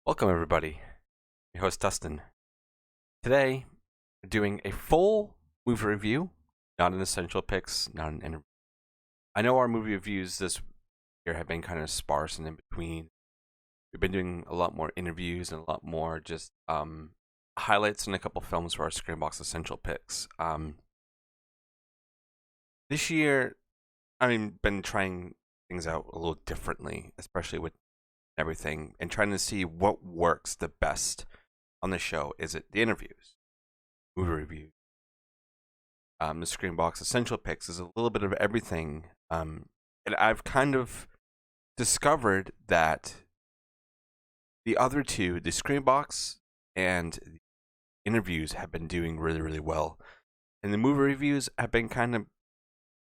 Welcome, everybody. Your host, Dustin. Today, we're doing a full movie review, not an essential picks, not an interview. I know our movie reviews this year have been kind of sparse and in between. We've been doing a lot more interviews and a lot more just highlights in a couple films for our ScreamBox essential picks. This year, been trying things out a little differently, especially with everything, and trying to see what works the best on the show. Is it the interviews, movie reviews? The ScreamBox essential picks is a little bit of everything, and I've kind of discovered that the other two, the ScreamBox and the interviews, have been doing really, really well, and the movie reviews have been kind of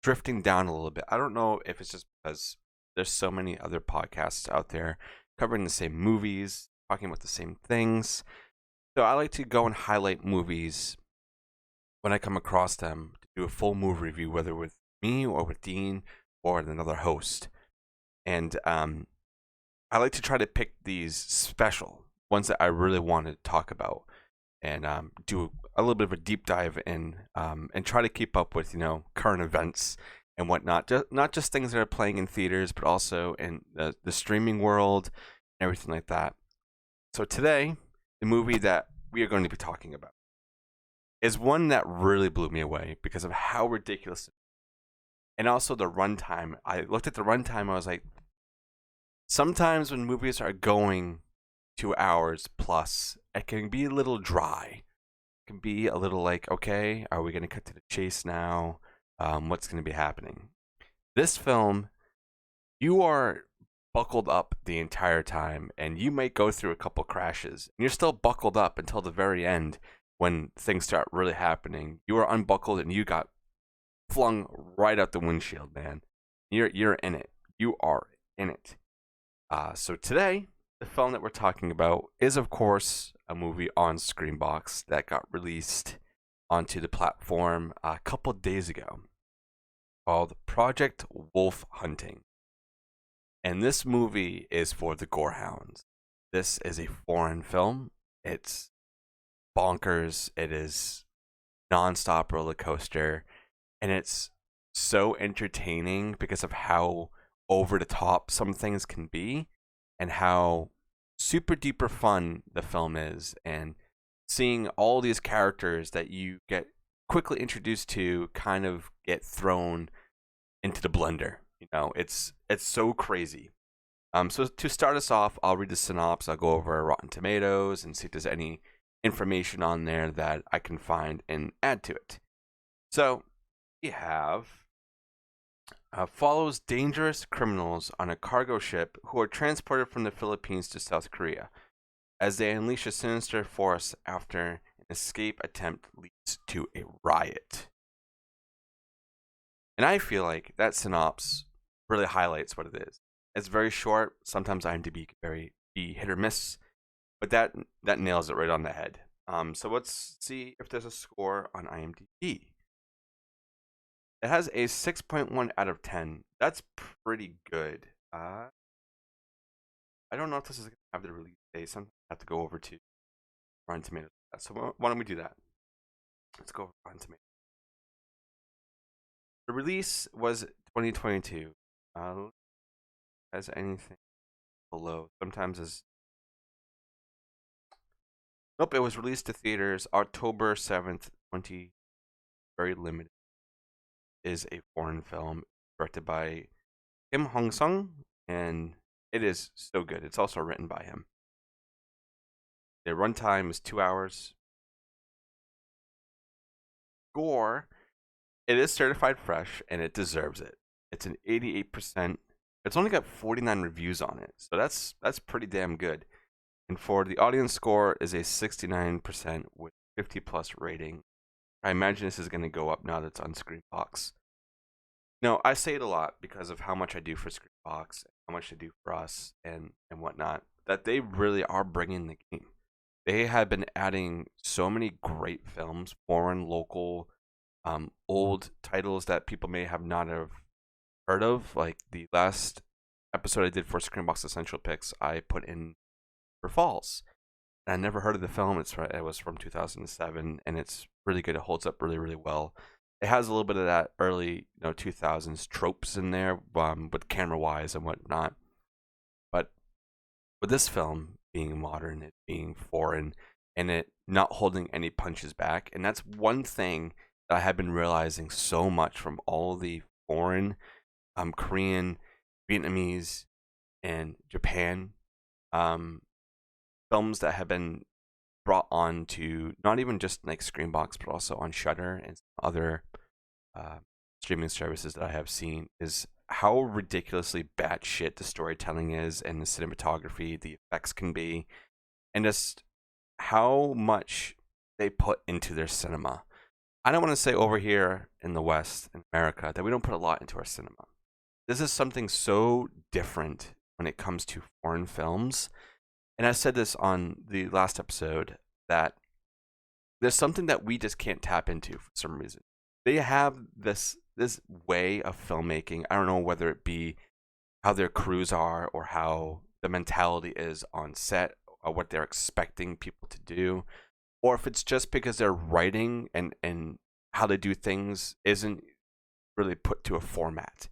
drifting down a little bit. I don't know if it's just because there's so many other podcasts out there covering the same movies, talking about the same things. So I like to go and highlight movies when I come across them to do a full movie review, whether with me or with Dean or another host. And I like to try to pick these special ones that I really want to talk about and do a little bit of a deep dive in and try to keep up with current events and whatnot. Not just things that are playing in theaters, but also in the streaming world and everything like that. So today, the movie that we are going to be talking about is one that really blew me away because of how ridiculous it is. And also the runtime. I looked at the runtime, I was like, sometimes when movies are going 2 hours plus, it can be a little dry. It can be a little like, okay, are we going to cut to the chase now? What's going to be happening? This film, you are buckled up the entire time, and you might go through a couple crashes, and you're still buckled up until the very end when things start really happening. You are unbuckled, and you got flung right out the windshield, man. You're in it. You are in it. So today, the film that we're talking about is, of course, a movie on ScreamBox that got released onto the platform a couple days ago called Project Wolf Hunting. And this movie is for the gorehounds. This is a foreign film. It's bonkers. It is nonstop roller coaster. And it's so entertaining because of how over the top some things can be and how super duper fun the film is, and seeing all these characters that you get quickly introduced to kind of get thrown into the blender. It's so crazy. So to start us off, I'll read the synopsis. I'll go over Rotten Tomatoes and see if there's any information on there that I can find and add to it. So we have follows dangerous criminals on a cargo ship who are transported from the Philippines to South Korea as they unleash a sinister force after an escape attempt leads to a riot. And I feel like that synopsis really highlights what it is. It's very short. Sometimes IMDb can be hit or miss, but that nails it right on the head. So let's see if there's a score on IMDb. It has a 6.1 out of 10. That's pretty good. I don't know if this is going to have the release date. Sometimes I have to go over to Rotten Tomatoes. So why don't we do that? Let's go over Rotten Tomatoes. The release was 2022. Has anything below? Sometimes is. Nope, it was released to theaters October 7th, 20. Very limited. Is a foreign film directed by Kim Hong-sung, and it is so good. It's also written by him. The runtime is 2 hours. Score, it is certified fresh, and it deserves it. It's an 88%. It's only got 49 reviews on it, so that's pretty damn good. And for the audience score is a 69% with 50 plus rating. I imagine this is going to go up now that it's on ScreamBox. No, I say it a lot because of how much I do for ScreamBox, how much they do for us, and whatnot, that they really are bringing the game. They have been adding so many great films, foreign, local, old titles that people may have not have heard of. Like the last episode I did for ScreamBox Essential Picks, I put in Falls. And I never heard of the film. It was from 2007, and it's really good. It holds up really, really well. It has a little bit of that early 2000s tropes in there, with camera wise and whatnot. But with this film being modern, it being foreign, and it not holding any punches back, and that's one thing that I have been realizing so much from all the foreign, Korean, Vietnamese, and Japan um, films that have been brought on to not even just like Screenbox, but also on Shudder and other streaming services that I have seen, is how ridiculously batshit the storytelling is, and the cinematography, the effects can be, and just how much they put into their cinema. I don't want to say over here in the West, in America, that we don't put a lot into our cinema. This is something so different when it comes to foreign films. And I said this on the last episode, that there's something that we just can't tap into for some reason. They have this way of filmmaking. I don't know whether it be how their crews are, or how the mentality is on set, or what they're expecting people to do, or if it's just because their writing and how they do things isn't really put to a format.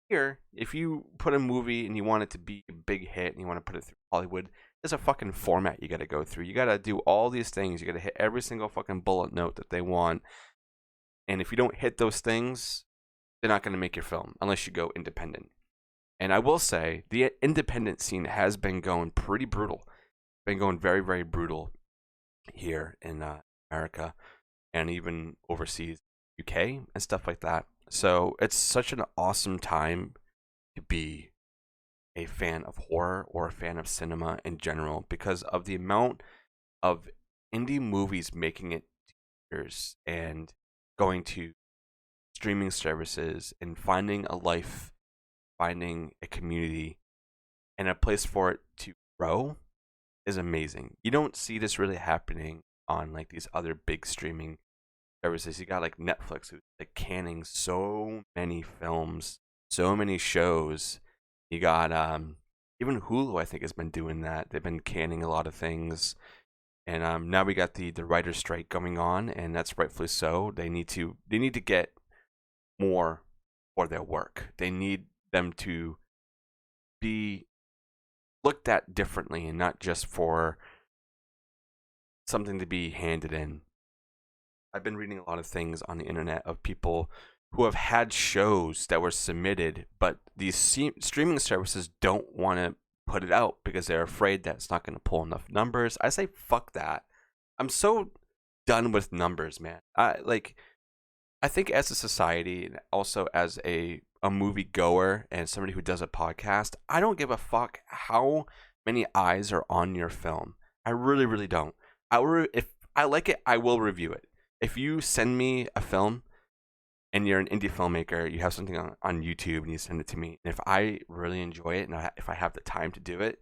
Here, if you put a movie and you want it to be a big hit and you want to put it through Hollywood, there's a fucking format you got to go through. You got to do all these things. You got to hit every single fucking bullet note that they want. And if you don't hit those things, they're not going to make your film unless you go independent. And I will say, the independent scene has been going pretty brutal. Been going very, very brutal here in America, and even overseas, UK and stuff like that. So it's such an awesome time to be a fan of horror or a fan of cinema in general, because of the amount of indie movies making it to theaters and going to streaming services and finding a life, finding a community, and a place for it to grow is amazing. You don't see this really happening on like these other big streaming services. You got like Netflix, who's like canning so many films, so many shows. You got even Hulu, I think, has been doing that. They've been canning a lot of things. And now we got the writer's strike going on, and that's rightfully so. They need to get more for their work. They need them to be looked at differently, and not just for something to be handed in. I've been reading a lot of things on the internet of people who have had shows that were submitted, but these streaming services don't want to put it out because they're afraid that it's not going to pull enough numbers. I say fuck that. I'm so done with numbers, man. I think as a society, and also as a movie goer and somebody who does a podcast, I don't give a fuck how many eyes are on your film. I really, really don't. If I like it, I will review it. If you send me a film and you're an indie filmmaker, you have something on YouTube and you send it to me, and if I really enjoy it, and if I have the time to do it,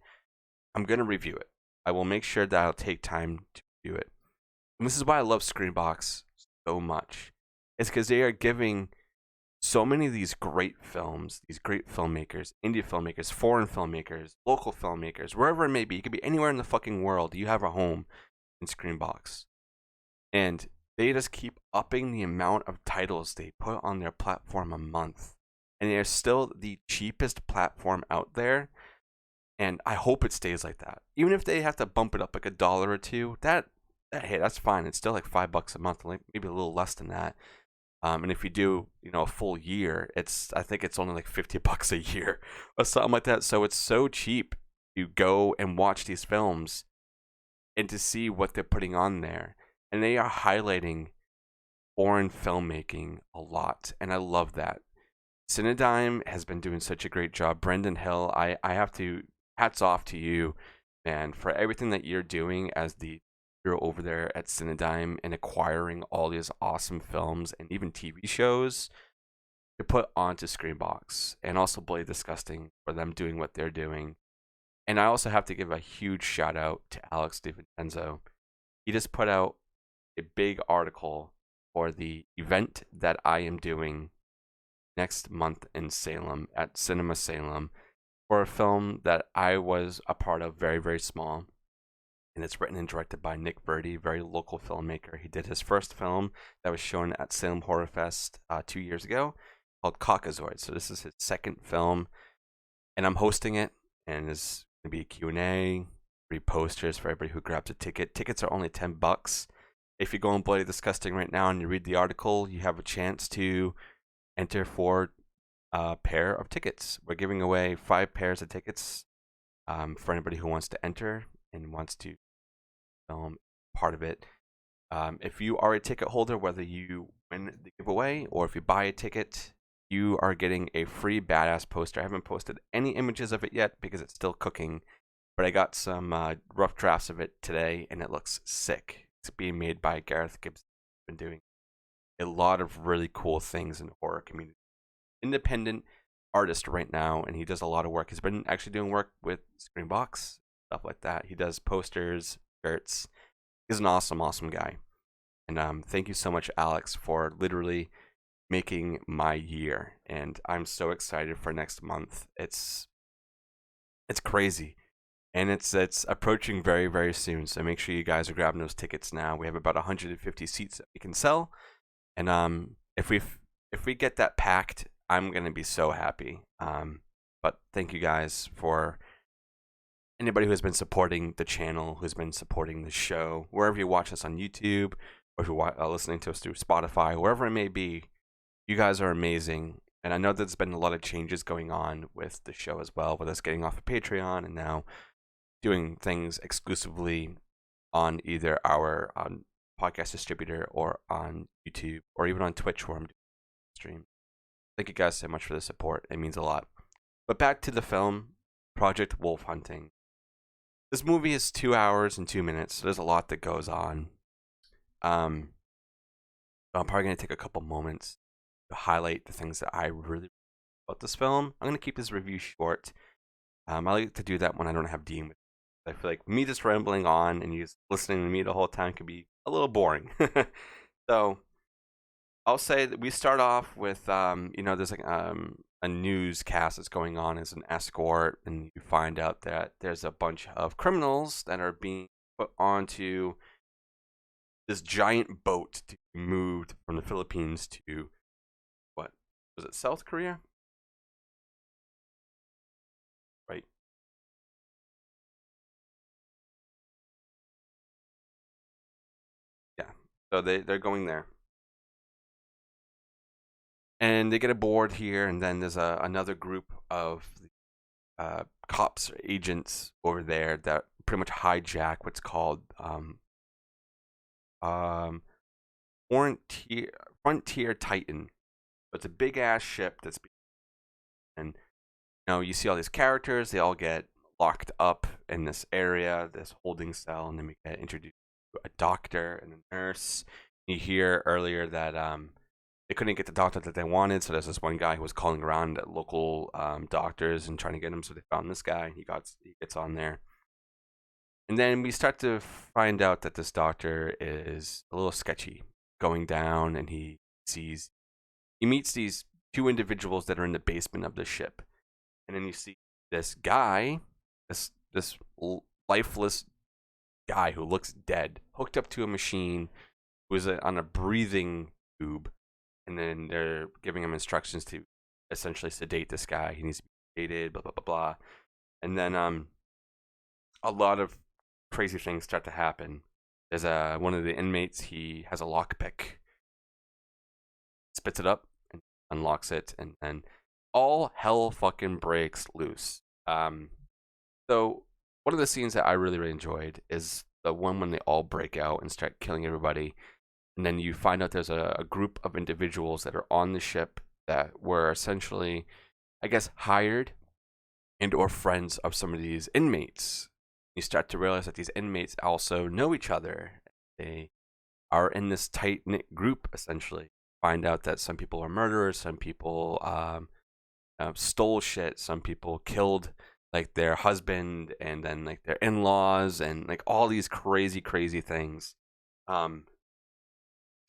I'm going to review it. I will make sure that I'll take time to review it. And this is why I love ScreamBox so much. It's because they are giving so many of these great films, these great filmmakers, indie filmmakers, foreign filmmakers, local filmmakers, wherever it may be. You could be anywhere in the fucking world. You have a home in ScreamBox. And they just keep upping the amount of titles they put on their platform a month. And they're still the cheapest platform out there. And I hope it stays like that. Even if they have to bump it up like $1 or $2, hey, that's fine. It's still like $5 a month, like maybe a little less than that. And if you do, a full year, I think it's only like $50 a year or something like that. So it's so cheap to go and watch these films and to see what they're putting on there. And they are highlighting foreign filmmaking a lot, and I love that. Cinedigm has been doing such a great job. Brendan Hill, I have to, hats off to you, man, for everything that you're doing as the hero over there at Cinedigm, and acquiring all these awesome films and even TV shows to put onto ScreamBox, and also Blade Disgusting for them doing what they're doing. And I also have to give a huge shout out to Alex DiVincenzo. He just put out a big article for the event that I am doing next month in Salem at Cinema Salem, for a film that I was a part of, very, very small. and it's written and directed by Nick Verdi, very local filmmaker. He did his first film that was shown at Salem Horror Fest 2 years ago, called Caucasoid. So this is his second film, and I'm hosting it, and there's gonna be a Q&A, free posters for everybody who grabs a ticket. Tickets are only $10. If you go on Bloody Disgusting right now and you read the article, you have a chance to enter for a pair of tickets. We're giving away 5 pairs of tickets for anybody who wants to enter and wants to film part of it. If you are a ticket holder, whether you win the giveaway or if you buy a ticket, you are getting a free badass poster. I haven't posted any images of it yet because it's still cooking, but I got some rough drafts of it today, and it looks sick. It's being made by Gareth Gibbs. Been doing a lot of really cool things in the horror community. Independent artist right now, and he does a lot of work. He's been actually doing work with ScreamBox, stuff like that. He does posters, shirts. He's an awesome guy. And thank you so much, Alex, for literally making my year. And I'm so excited for next month. It's crazy. And it's approaching very, very soon. So make sure you guys are grabbing those tickets now. We have about 150 seats that we can sell. And if we get that packed, I'm gonna be so happy. But thank you guys for anybody who has been supporting the channel, who's been supporting the show, wherever you watch us on YouTube, or if you're listening to us through Spotify, wherever it may be. You guys are amazing. And I know there's been a lot of changes going on with the show as well, with us getting off of Patreon and now doing things exclusively on either our podcast distributor or on YouTube or even on Twitch where I'm doing stream. Thank you guys so much for the support. It means a lot. But back to the film, Project Wolf Hunting. This movie is 2 hours and 2 minutes, so there's a lot that goes on. I'm probably going to take a couple moments to highlight the things that I really like about this film. I'm going to keep this review short. I like to do that when I don't have Dean with me. I feel like me just rambling on and you just listening to me the whole time can be a little boring. So I'll say that we start off with, there's like a newscast that's going on as an escort, and you find out that there's a bunch of criminals that are being put onto this giant boat to be moved from the Philippines to, what was it, South Korea? Right. Yeah. So they're going there. And they get aboard here, and then there's another group of cops or agents over there that pretty much hijack what's called Frontier Titan. It's a big ass ship and you see all these characters. They all get locked up in this area, this holding cell, and then we get introduced to a doctor and a nurse. You hear earlier that they couldn't get the doctor that they wanted, so there's this one guy who was calling around at local doctors and trying to get him. So they found this guy. He gets on there, and then we start to find out that this doctor is a little sketchy, going down, and he meets these 2 individuals that are in the basement of the ship, and then you see this guy, this lifeless guy who looks dead, hooked up to a machine, who is on a breathing tube. And then they're giving him instructions to essentially sedate this guy. He needs to be sedated, blah, blah, blah, blah. And then a lot of crazy things start to happen. There's one of the inmates, he has a lockpick. Spits it up and unlocks it. And then all hell fucking breaks loose. So one of the scenes that I really, really enjoyed is the one when they all break out and start killing everybody. And then you find out there's a group of individuals that are on the ship that were essentially, I guess, hired and or friends of some of these inmates. You start to realize that these inmates also know each other. They are in this tight-knit group, essentially. Find out that some people are murderers, some people stole shit, some people killed like their husband and then like their in-laws and like all these crazy, crazy things.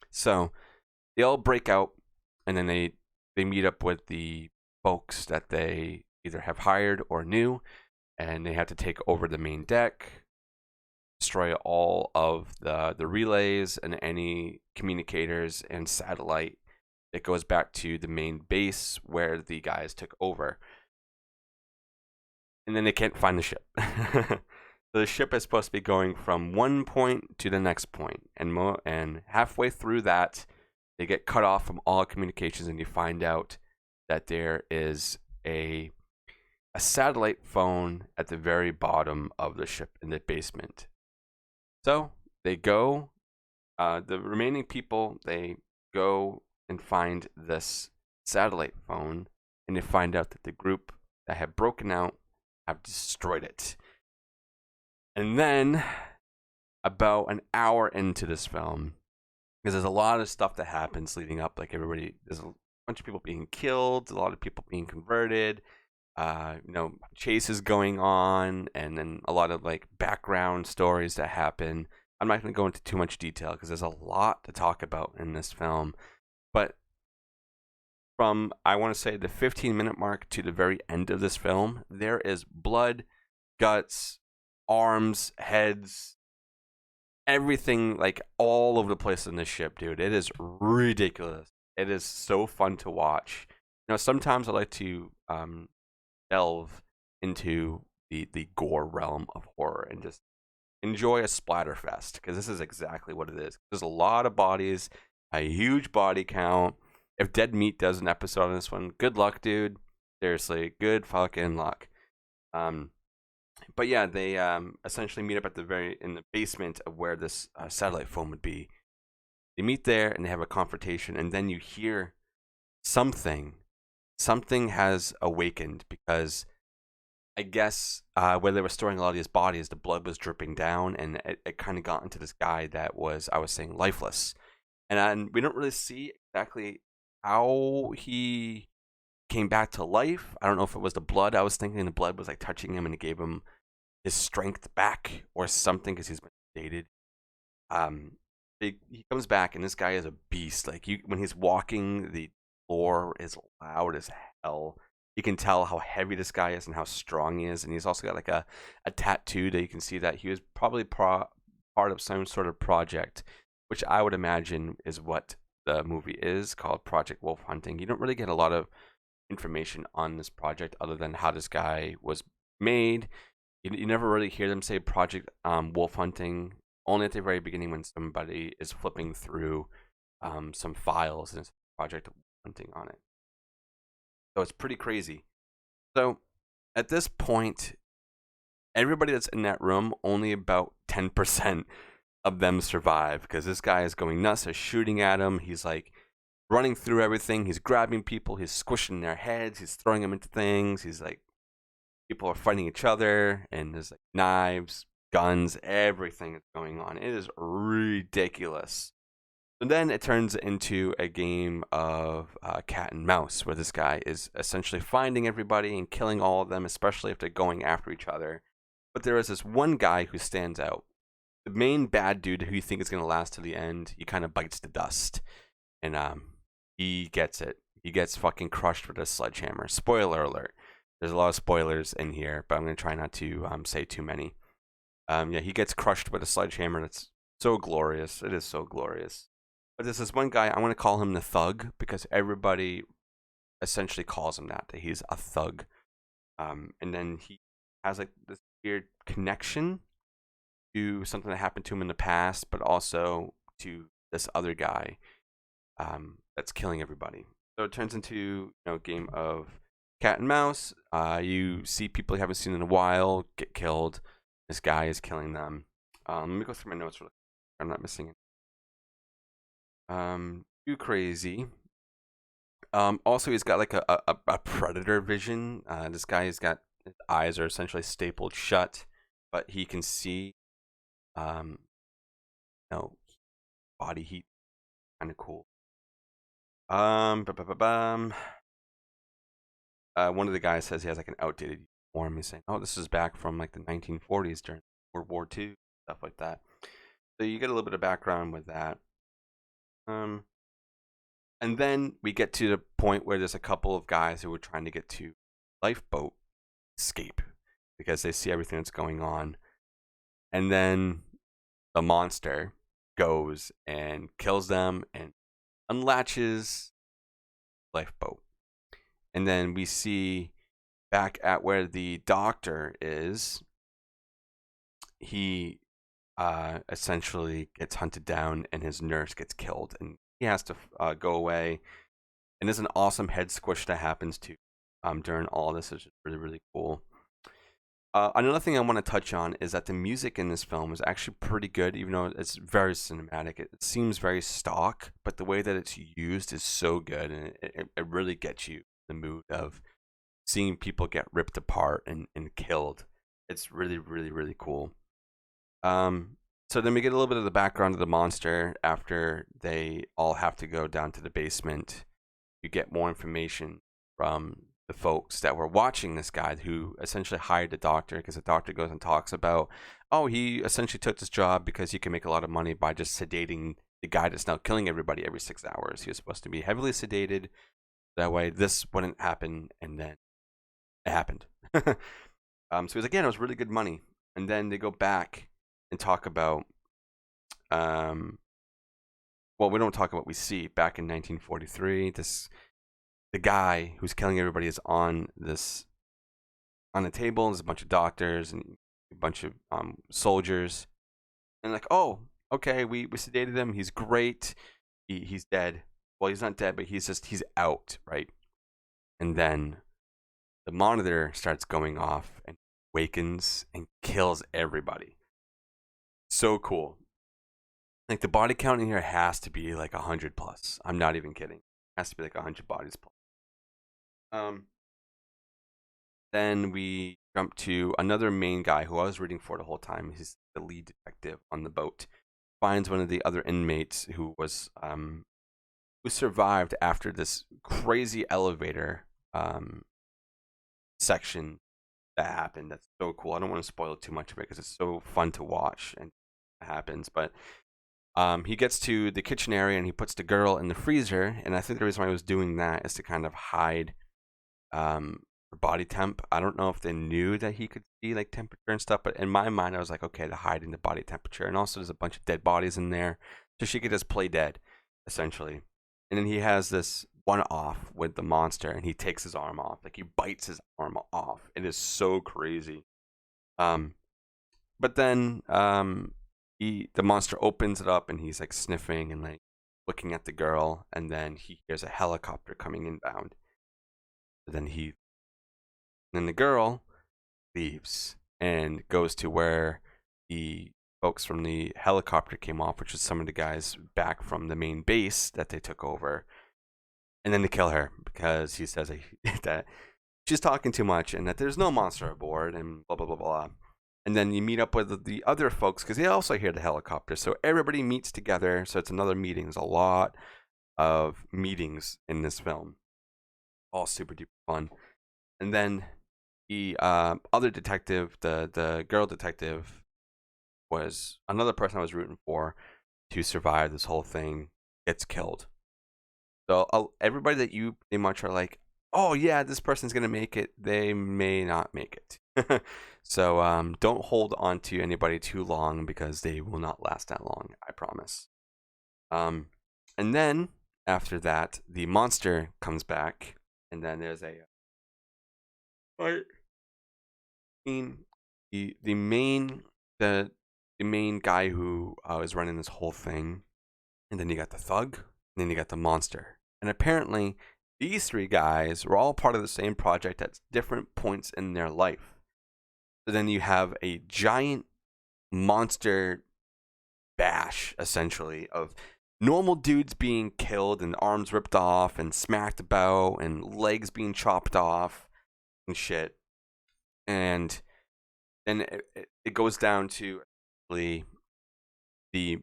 So they all break out, and then they meet up with the folks that they either have hired or knew, and they have to take over the main deck. destroy all of the relays and any communicators and satellite. It goes back to the main base where the guys took over. And then they can't find the ship. So the ship is supposed to be going from one point to the next point, and halfway through that, they get cut off from all communications, and you find out that there is a satellite phone at the very bottom of the ship in the basement. So they go, the remaining people, they go and find this satellite phone, and they find out that the group that had broken out have destroyed it. And then, about an hour into this film, because there's a lot of stuff that happens leading up, like there's a bunch of people being killed, a lot of people being converted, chases going on, and then a lot of like background stories that happen. I'm not going to go into too much detail because there's a lot to talk about in this film. But from, I want to say, the 15-minute mark to the very end of this film, there is blood, guts, arms, heads, everything, like all over the place in this ship, dude. It is ridiculous. It is so fun to watch. Sometimes I like to delve into the gore realm of horror and just enjoy a splatterfest, because this is exactly what it is. There's a lot of bodies, a huge body count. If Dead Meat does an episode on this one, good luck, dude. Seriously, good fucking luck. But yeah, they essentially meet up in the basement of where this satellite phone would be. They meet there and they have a confrontation, and then you hear something has awakened, because I guess where they were storing a lot of these bodies, the blood was dripping down, and it kind of got into this guy that was, I was saying, lifeless. And we don't really see exactly how he came back to life. I don't know if it was the blood. I was thinking the blood was like touching him and it gave him his strength back or something, because he's been sedated. He comes back, and this guy is a beast. Like, when he's walking, the floor is loud as hell. You can tell how heavy this guy is and how strong he is, and he's also got like a tattoo that you can see that he was probably part of some sort of project, which I would imagine is what the movie is called, Project Wolf Hunting. You don't really get a lot of information on this project other than how this guy was made. You never really hear them say Project Wolf Hunting, only at the very beginning when somebody is flipping through some files and it's Project Wolf Hunting on it. So it's pretty crazy. So at this point, everybody that's in that room, only about 10% of them survive, because this guy is going nuts. They're shooting at him. He's like running through everything. He's grabbing people. He's squishing their heads. He's throwing them into things. He's like, people are fighting each other, and there's like knives, guns, everything that's going on. It is ridiculous. And then it turns into a game of cat and mouse, where this guy is essentially finding everybody and killing all of them, especially if they're going after each other. But there is this one guy who stands out. The main bad dude, who you think is going to last to the end, he kind of bites the dust. And he gets it. He gets fucking crushed with a sledgehammer. Spoiler alert. There's a lot of spoilers in here, but I'm going to try not to say too many. He gets crushed with a sledgehammer. That's so glorious. It is so glorious. But there's this one guy, I want to call him the Thug, because everybody essentially calls him that he's a thug. And then he has like this weird connection to something that happened to him in the past, but also to this other guy that's killing everybody. So it turns into a game of cat and mouse. You see people you haven't seen in a while get killed. This guy is killing them. Let me go through my notes. I'm not missing it. Too crazy. Also, he's got like a predator vision. This guy has got, his eyes are essentially stapled shut, but he can see body heat. Kind of cool. One of the guys says he has like an outdated uniform. He's saying, "Oh, this is back from like the 1940s during World War II, stuff like that." So you get a little bit of background with that. And then we get to the point where there's a couple of guys who are trying to get to lifeboat escape because they see everything that's going on. And then the monster goes and kills them and unlatches lifeboat. And then we see back at where the doctor is, he essentially gets hunted down and his nurse gets killed and he has to go away. And there's an awesome head squish that happens too during all this, which is really, really cool. Another thing I want to touch on is that the music in this film is actually pretty good, even though it's very cinematic. It seems very stock, but the way that it's used is so good, and it really gets you in the mood of seeing people get ripped apart and killed. It's really, really, really cool. So then we get a little bit of the background of the monster after they all have to go down to the basement. You get more information from the folks that were watching this guy who essentially hired the doctor, because the doctor goes and talks about, oh, he essentially took this job because he can make a lot of money by just sedating the guy that's now killing everybody every 6 hours. He was supposed to be heavily sedated. That way this wouldn't happen, and then it happened. So he was again, it was really good money. And then they go back and talk about, well, we don't talk about what we see back in 1943. The guy who's killing everybody is on the table. There's a bunch of doctors and a bunch of soldiers, and like, oh, okay, we sedated him. He's great. He's dead. Well, he's not dead, but he's out, right? And then the monitor starts going off and wakens and kills everybody. So cool. Like, the body count in here has to be like 100 plus. I'm not even kidding. It has to be like 100 bodies plus. Then we jump to another main guy who I was rooting for the whole time. He's the lead detective on the boat. Finds one of the other inmates who was who survived after this crazy elevator section that happened. That's so cool. I don't want to spoil too much of it because it's so fun to watch and it happens. But he gets to the kitchen area and he puts the girl in the freezer. And I think the reason why he was doing that is to kind of hide her body temp. I don't know if they knew that he could see like temperature and stuff, but in my mind I was like, okay, they're hiding the body temperature. And also there's a bunch of dead bodies in there, so she could just play dead essentially. And then he has this one off with the monster and he takes his arm off, like he bites his arm off. It is so crazy. But then the monster opens it up and he's like sniffing and like looking at the girl, and then he hears a helicopter coming inbound. Then the girl leaves and goes to where the folks from the helicopter came off, which was some of the guys back from the main base that they took over. And then they kill her because he says that she's talking too much and that there's no monster aboard and blah, blah, blah, blah. And then you meet up with the other folks because they also hear the helicopter. So everybody meets together. So it's another meeting. There's a lot of meetings in this film. All super duper fun. And then the other detective, the girl detective, was another person I was rooting for to survive this whole thing, gets killed. So everybody that you pretty much are like, oh yeah, this person's gonna make it, they may not make it. So don't hold on to anybody too long because they will not last that long, I promise. And then after that, the monster comes back. And then there's the main guy who is running this whole thing, and then you got the thug, and then you got the monster, and apparently these three guys were all part of the same project at different points in their life. So then you have a giant monster bash essentially of normal dudes being killed and arms ripped off and smacked about and legs being chopped off and shit. And then it goes down to the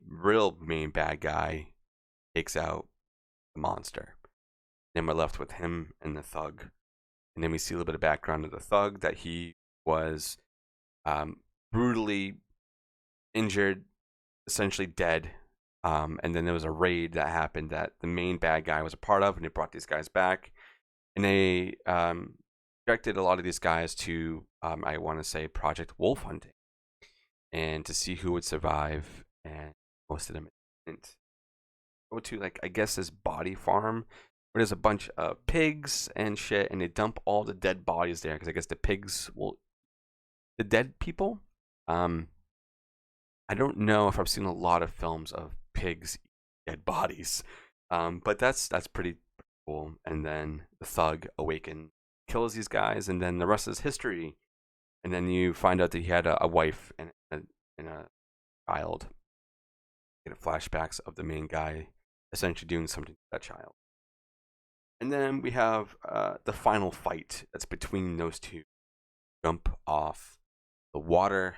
real main bad guy takes out the monster. Then we're left with him and the thug. And then we see a little bit of background of the thug, that he was brutally injured, essentially dead. And then there was a raid that happened that the main bad guy was a part of, and they brought these guys back. And they directed a lot of these guys to, I want to say, Project Wolf Hunting, and to see who would survive and most of them didn't go to, like, I guess this body farm where there's a bunch of pigs and shit, and they dump all the dead bodies there because I guess the pigs will the dead people. I don't know if I've seen a lot of films of pigs eating dead bodies, but that's pretty cool. And then the thug awakens, kills these guys, and then the rest is history. And then you find out that he had a wife and a child. You get flashbacks of the main guy essentially doing something to that child. And then we have the final fight that's between those two. Jump off the water,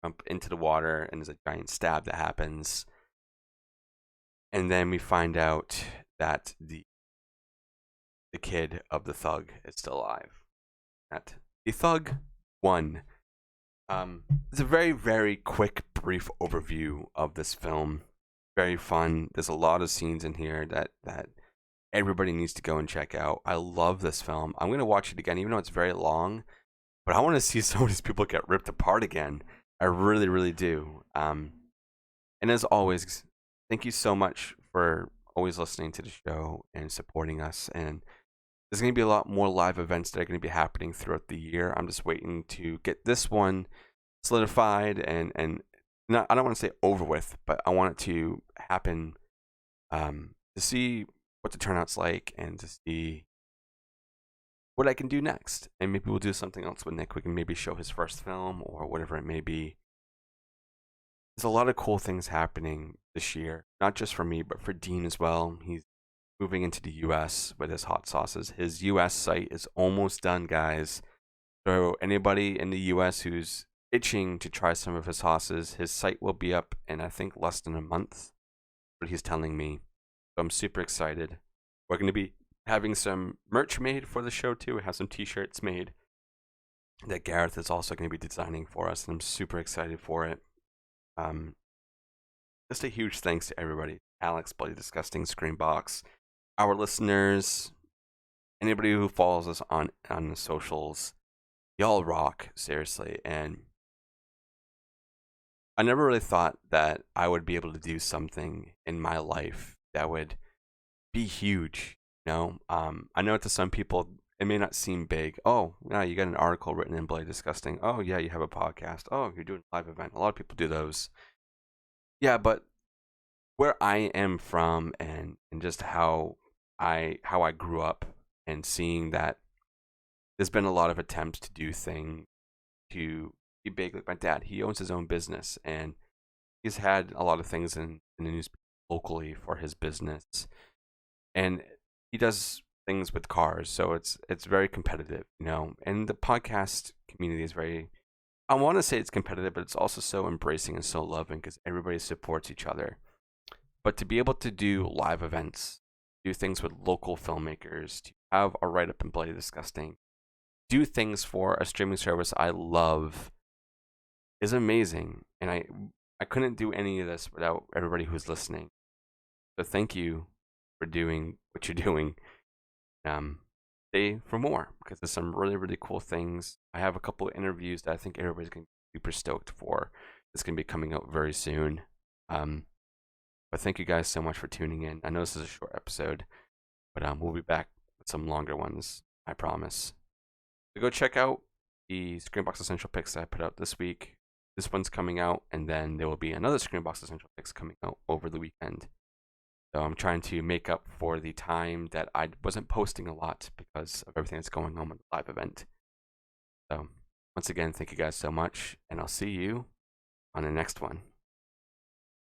jump into the water, and there's a giant stab that happens. And then we find out that the kid of the thug is still alive. That the thug won. It's a very, very quick, brief overview of this film. Very fun. There's a lot of scenes in here that everybody needs to go and check out. I love this film. I'm gonna watch it again, even though it's very long. But I want to see some of these people get ripped apart again. I really, really do. And as always, thank you so much for always listening to the show and supporting us. And there's going to be a lot more live events that are going to be happening throughout the year. I'm just waiting to get this one solidified and not, I don't want to say over with, but I want it to happen to see what the turnout's like and to see what I can do next. And maybe we'll do something else with Nick. We can maybe show his first film or whatever it may be. There's a lot of cool things happening this year, not just for me, but for Dean as well. He's moving into the US with his hot sauces. His US site is almost done, guys. So anybody in the US who's itching to try some of his sauces, his site will be up in, I think, less than a month. What he's telling me. So I'm super excited. We're going to be having some merch made for the show too. We have some t-shirts made that Gareth is also going to be designing for us, and I'm super excited for it. Just a huge thanks to everybody. Alex, Bloody Disgusting, ScreamBox, our listeners, anybody who follows us on the socials. Y'all rock, seriously. And I never really thought that I would be able to do something in my life that would be huge. You know, I know to some people it may not seem big. Oh, yeah, you got an article written in Bloody Disgusting. Oh, yeah, you have a podcast. Oh, you're doing a live event. A lot of people do those. Yeah, but where I am from and just how I grew up and seeing that there's been a lot of attempts to do things to be big. Like my dad, he owns his own business and he's had a lot of things in the news locally for his business. And he does things with cars, so it's very competitive, you know. And the podcast community is very, I want to say it's competitive, but it's also so embracing and so loving because everybody supports each other. But to be able to do live events, do things with local filmmakers, to have a write-up in Bloody Disgusting, do things for a streaming service I love is amazing. And I couldn't do any of this without everybody who's listening. So thank you for doing what you're doing. Stay for more because there's some really, really cool things. I have a couple of interviews that I think everybody's going to be super stoked for. It's going to be coming out very soon. But thank you guys so much for tuning in. I know this is a short episode, but we'll be back with some longer ones, I promise. So go check out the ScreamBox Essential Picks that I put out this week. This one's coming out, and then there will be another ScreamBox Essential Picks coming out over the weekend. So I'm trying to make up for the time that I wasn't posting a lot because of everything that's going on with the live event. So once again, thank you guys so much, and I'll see you on the next one.